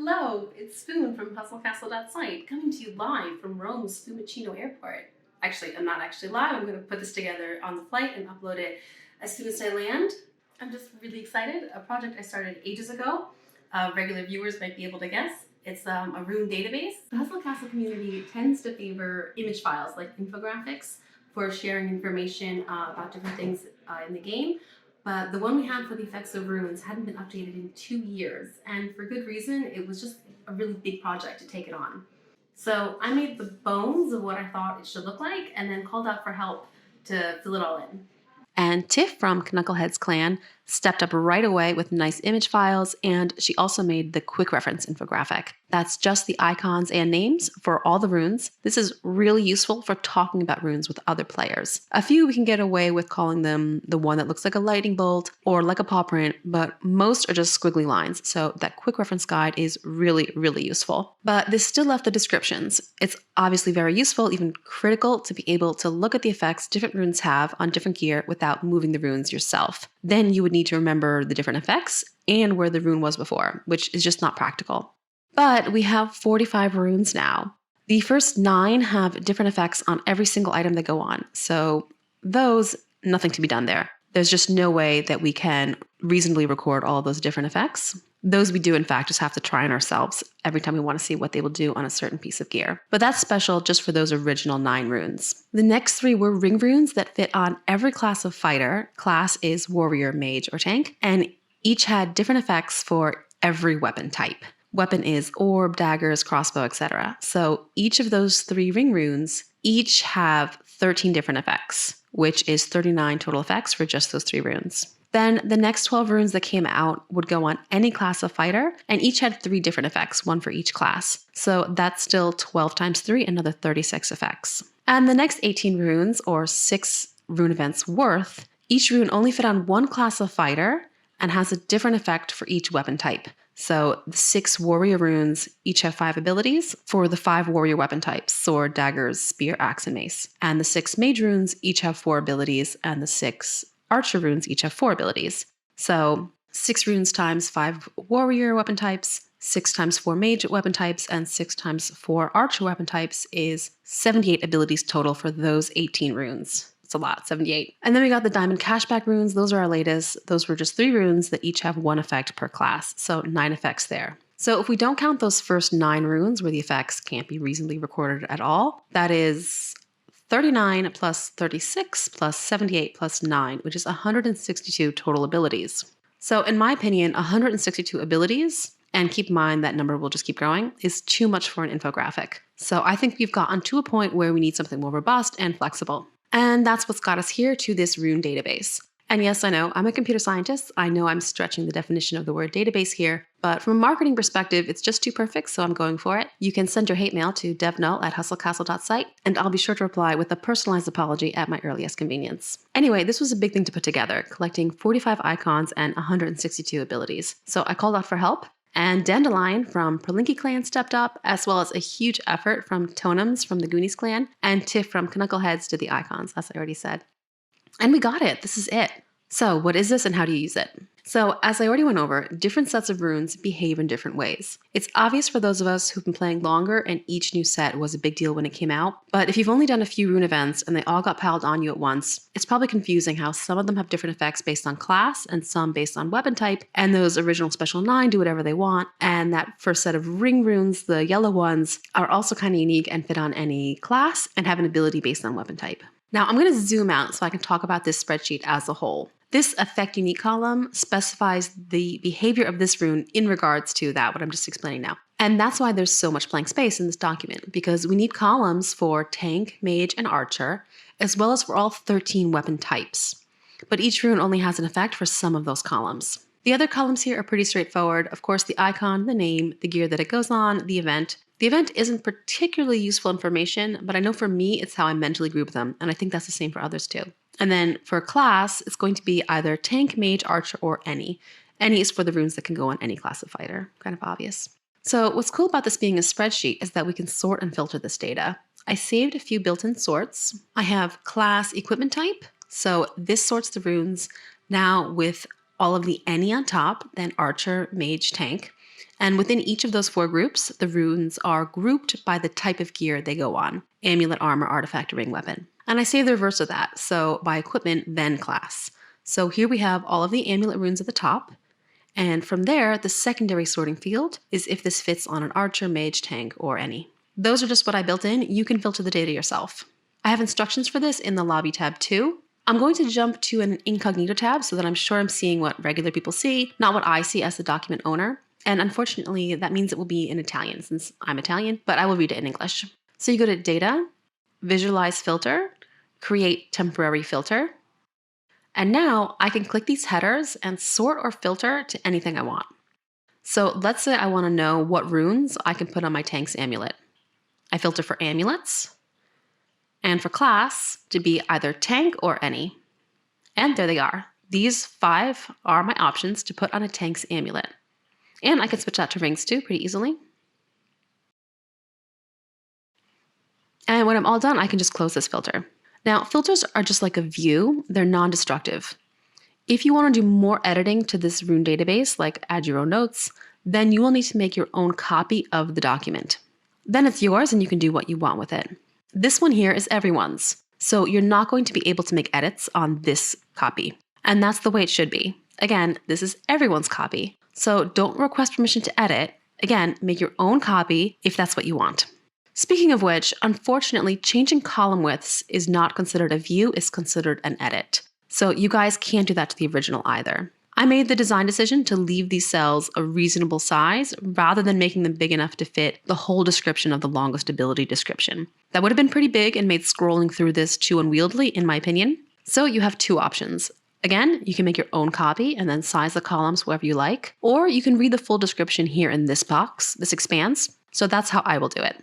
Hello, it's Foon from hustlecastle.site, coming to you live from Rome's Fiumicino Airport. Actually, I'm not actually live. I'm going to put this together on the flight and upload it as soon as I land. I'm just really excited. A project I started ages ago. Regular viewers might be able to guess. It's a Rune database. The Hustle Castle community tends to favor image files like infographics for sharing information about different things in the game. But the one we had for the effects of runes hadn't been updated in 2 years, and for good reason. It was just a really big project to take it on. So I made the bones of what I thought it should look like, and then called out for help to fill it all in. And Tiff from Knucklehead's clan stepped up right away with nice image files, and she also made the quick reference infographic. That's just the icons and names for all the runes. This is really useful for talking about runes with other players. A few we can get away with calling them the one that looks like a lightning bolt or like a paw print, but most are just squiggly lines, so that quick reference guide is really, really useful. But this still left the descriptions. It's obviously very useful, even critical, to be able to look at the effects different runes have on different gear without moving the runes yourself. Then you would need to remember the different effects and where the rune was before, which is just not practical. But we have 45 runes now. The first 9 have different effects on every single item they go on, so those, nothing to be done there. There's just no way that we can reasonably record all of those different effects. Those we do, in fact, just have to try on ourselves every time we want to see what they will do on a certain piece of gear. But that's special just for those original 9 runes. The next 3 were ring runes that fit on every class of fighter. Class is warrior, mage, or tank, and each had different effects for every weapon type. Weapon is orb, daggers, crossbow, etc. So each of those 3 ring runes each have 13 different effects, which is 39 total effects for just those 3 runes. Then the next 12 runes that came out would go on any class of fighter, and each had 3 different effects, one for each class. So that's still 12 times 3, another 36 effects. And the next 18 runes, or 6 rune events worth, each rune only fit on one class of fighter and has a different effect for each weapon type. So the 6 warrior runes each have 5 abilities for the 5 warrior weapon types: sword, daggers, spear, axe, and mace. And the 6 mage runes each have 4 abilities, and the 6 archer runes each have 4 abilities. So 6 runes times 5 warrior weapon types, 6 times 4 mage weapon types, and 6 times 4 archer weapon types is 78 abilities total for those 18 runes. It's a lot, 78. And then we got the diamond cashback runes. Those are our latest. Those were just 3 runes that each have 1 effect per class, so 9 effects there. So if we don't count those first 9 runes where the effects can't be reasonably recorded at all, that is 39 plus 36 plus 78 plus 9, which is 162 total abilities. So in my opinion, 162 abilities, and keep in mind that number will just keep growing, is too much for an infographic. So I think we've gotten to a point where we need something more robust and flexible. And that's what's got us here to this Rune database. And yes, I know, I'm a computer scientist. I know I'm stretching the definition of the word database here, but from a marketing perspective, it's just too perfect, so I'm going for it. You can send your hate mail to devnull@hustlecastle.site, and I'll be sure to reply with a personalized apology at my earliest convenience. Anyway, this was a big thing to put together, collecting 45 icons and 162 abilities. So I called out for help, and Dandelion from Perlinky clan stepped up, as well as a huge effort from Tonums from the Goonies clan, and Tiff from Knuckleheads did the icons, as I already said. And we got it. This is it. So what is this and how do you use it? So as I already went over, different sets of runes behave in different ways. It's obvious for those of us who've been playing longer and each new set was a big deal when it came out, but if you've only done a few rune events and they all got piled on you at once, it's probably confusing how some of them have different effects based on class and some based on weapon type, and those original special 9 do whatever they want, and that first set of ring runes, the yellow ones, are also kind of unique and fit on any class and have an ability based on weapon type. Now I'm going to zoom out so I can talk about this spreadsheet as a whole. This effect unique column specifies the behavior of this rune in regards to that, what I'm just explaining now. And that's why there's so much blank space in this document, because we need columns for tank, mage, and archer, as well as for all 13 weapon types. But each rune only has an effect for some of those columns. The other columns here are pretty straightforward. Of course, the icon, the name, the gear that it goes on, the event. The event isn't particularly useful information, but I know for me, it's how I mentally group them, and I think that's the same for others too. And then for class, it's going to be either tank, mage, archer, or any. Any is for the runes that can go on any class of fighter. Kind of obvious. So what's cool about this being a spreadsheet is that we can sort and filter this data. I saved a few built-in sorts. I have class equipment type. So this sorts the runes now with all of the any on top, then archer, mage, tank. And within each of those 4 groups, the runes are grouped by the type of gear they go on: amulet, armor, artifact, ring, weapon. And I say the reverse of that, so by equipment, then class. So here we have all of the amulet runes at the top, and from there, the secondary sorting field is if this fits on an archer, mage, tank, or any. Those are just what I built in. You can filter the data yourself. I have instructions for this in the lobby tab too. I'm going to jump to an incognito tab so that I'm sure I'm seeing what regular people see, not what I see as the document owner. And unfortunately, that means it will be in Italian since I'm Italian, but I will read it in English. So you go to Data, Visualize Filter, Create Temporary Filter. And now I can click these headers and sort or filter to anything I want. So let's say I want to know what runes I can put on my tank's amulet. I filter for amulets, and for class to be either tank or any. And there they are. These 5 are my options to put on a tank's amulet. And I can switch that to rings too pretty easily. And when I'm all done, I can just close this filter. Now, filters are just like a view. They're non-destructive. If you want to do more editing to this Rune database, like add your own notes, then you will need to make your own copy of the document. Then it's yours and you can do what you want with it. This one here is everyone's, so you're not going to be able to make edits on this copy. And that's the way it should be. Again, this is everyone's copy, so don't request permission to edit. Again, make your own copy if that's what you want. Speaking of which, unfortunately, changing column widths is not considered a view, it's considered an edit. So you guys can't do that to the original either. I made the design decision to leave these cells a reasonable size rather than making them big enough to fit the whole description of the longest ability description. That would have been pretty big and made scrolling through this too unwieldy, in my opinion. So you have 2 options. Again, you can make your own copy and then size the columns wherever you like, or you can read the full description here in this box. This expands, so that's how I will do it.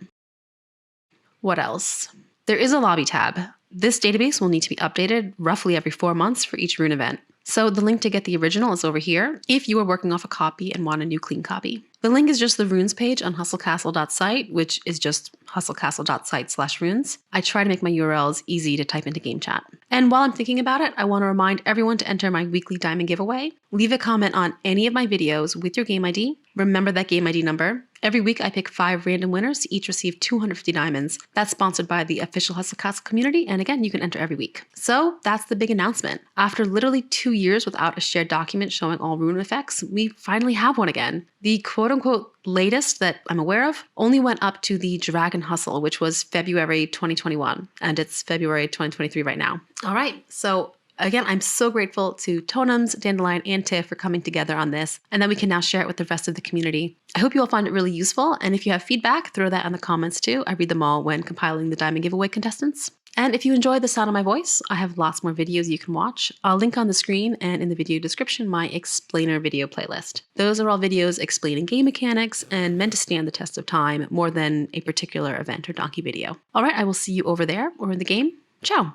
What else? There is a lobby tab. This database will need to be updated roughly every 4 months for each Rune event. So the link to get the original is over here if you are working off a copy and want a new clean copy. The link is just the runes page on hustlecastle.site, which is just hustlecastle.site/runes. I try to make my URLs easy to type into game chat. And while I'm thinking about it, I want to remind everyone to enter my weekly diamond giveaway. Leave a comment on any of my videos with your game ID. Remember that game ID number. Every week I pick 5 random winners to each receive 250 diamonds. That's sponsored by the official Hustle Castle community, and again, you can enter every week. So that's the big announcement. After literally 2 years without a shared document showing all rune effects, we finally have one again. The quote-unquote latest that I'm aware of only went up to the Dragon Hustle, which was February 2021, and it's February 2023 right now. All right, so again, I'm so grateful to Totems, Dandelion, and Tiff for coming together on this, and that we can now share it with the rest of the community. I hope you all find it really useful, and if you have feedback, throw that in the comments too. I read them all when compiling the Diamond Giveaway contestants. And if you enjoy the sound of my voice, I have lots more videos you can watch. I'll link on the screen and in the video description my explainer video playlist. Those are all videos explaining game mechanics and meant to stand the test of time more than a particular event or donkey video. All right, I will see you over there or in the game. Ciao!